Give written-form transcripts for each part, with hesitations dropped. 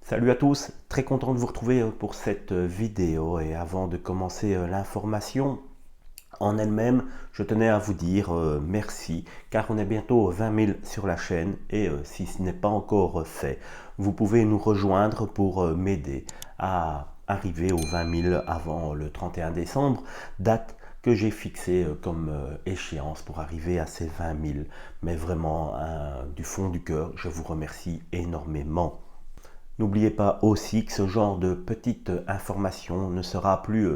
Salut à tous, très content de vous retrouver pour cette vidéo et avant de commencer l'information en elle-même, je tenais à vous dire merci car on est bientôt 20 000 sur la chaîne et si ce n'est pas encore fait, vous pouvez nous rejoindre pour m'aider à arriver aux 20 000 avant le 31 décembre, date que j'ai fixée comme échéance pour arriver à ces 20 000. Mais vraiment, du fond du cœur, je vous remercie énormément. N'oubliez pas aussi que ce genre de petite information ne sera plus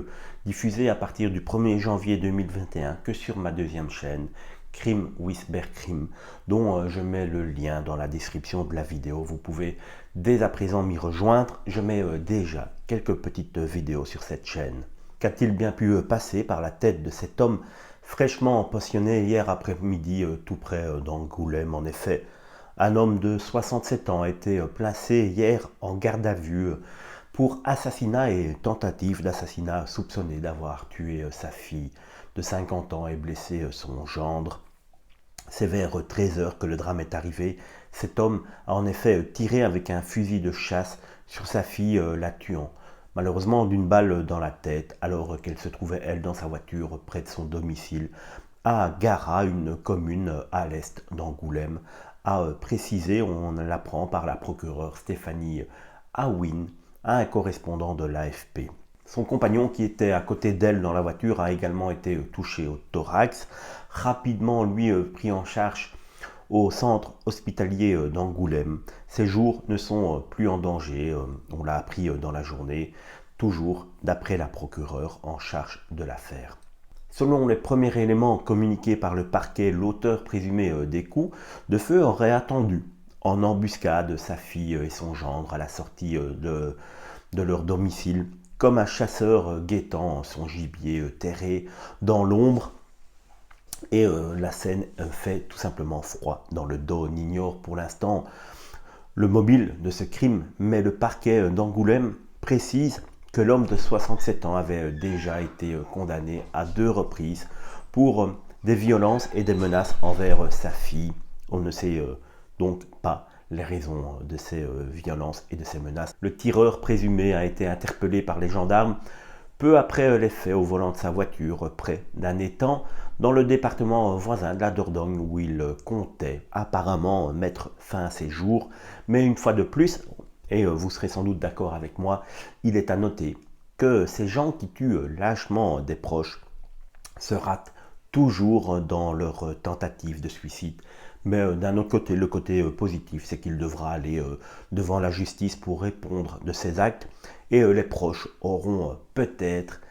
diffusé à partir du 1er janvier 2021 que sur ma deuxième chaîne, Crime with Bear Crime, dont je mets le lien dans la description de la vidéo. Vous pouvez dès à présent m'y rejoindre. Je mets déjà quelques petites vidéos sur cette chaîne. Qu'a-t-il bien pu passer par la tête de cet homme fraîchement pensionné hier après-midi tout près d'Angoulême? En effet, un homme de 67 ans a été placé hier en garde à vue pour assassinat et tentative d'assassinat, soupçonné d'avoir tué sa fille de 50 ans et blessé son gendre. C'est vers 13 heures que le drame est arrivé. Cet homme a en effet tiré avec un fusil de chasse sur sa fille, la tuant malheureusement d'une balle dans la tête alors qu'elle se trouvait elle dans sa voiture près de son domicile à Gara, une commune à l'est d'Angoulême, a précisé, on l'apprend par la procureure Stéphanie Awin, à un correspondant de l'AFP. Son compagnon qui était à côté d'elle dans la voiture a également été touché au thorax, rapidement lui pris en charge au centre hospitalier d'Angoulême. Ses jours ne sont plus en danger, on l'a appris dans la journée, toujours d'après la procureure en charge de l'affaire. Selon les premiers éléments communiqués par le parquet, l'auteur présumé des coups de feu aurait attendu en embuscade sa fille et son gendre à la sortie de leur domicile, comme un chasseur guettant son gibier terré dans l'ombre. Et la scène fait tout simplement froid dans le dos. On ignore pour l'instant le mobile de ce crime, mais le parquet d'Angoulême précise que l'homme de 67 ans avait déjà été condamné à 2 reprises pour des violences et des menaces envers sa fille. On ne sait donc pas les raisons de ces violences et de ces menaces. Le tireur présumé a été interpellé par les gendarmes peu après les faits au volant de sa voiture près d'un étang dans le département voisin de la Dordogne où il comptait apparemment mettre fin à ses jours. Mais une fois de plus, et vous serez sans doute d'accord avec moi, il est à noter que ces gens qui tuent lâchement des proches se ratent toujours dans leur tentative de suicide. Mais d'un autre côté, le côté positif, c'est qu'il devra aller devant la justice pour répondre de ses actes et les proches auront peut-être,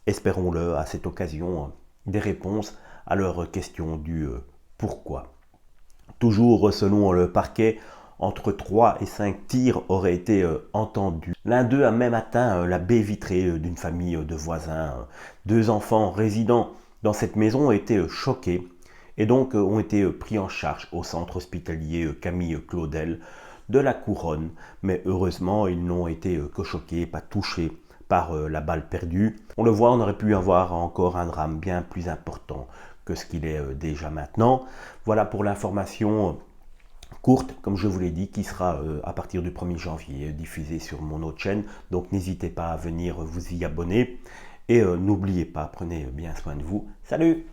espérons-le, à cette occasion, des réponses à leurs questions du pourquoi. Toujours selon le parquet, entre 3 et 5 tirs auraient été entendus. L'un d'eux a même atteint la baie vitrée d'une famille de voisins. 2 enfants résidant dans cette maison ont été choqués et donc ont été pris en charge au centre hospitalier Camille Claudel de la Couronne. Mais heureusement, ils n'ont été que choqués, pas touchés par la balle perdue. On le voit, on aurait pu avoir encore un drame bien plus important que ce qu'il est déjà maintenant. Voilà pour l'information courte, comme je vous l'ai dit, qui sera à partir du 1er janvier diffusée sur mon autre chaîne. Donc n'hésitez pas à venir vous y abonner. Et n'oubliez pas, prenez bien soin de vous. Salut!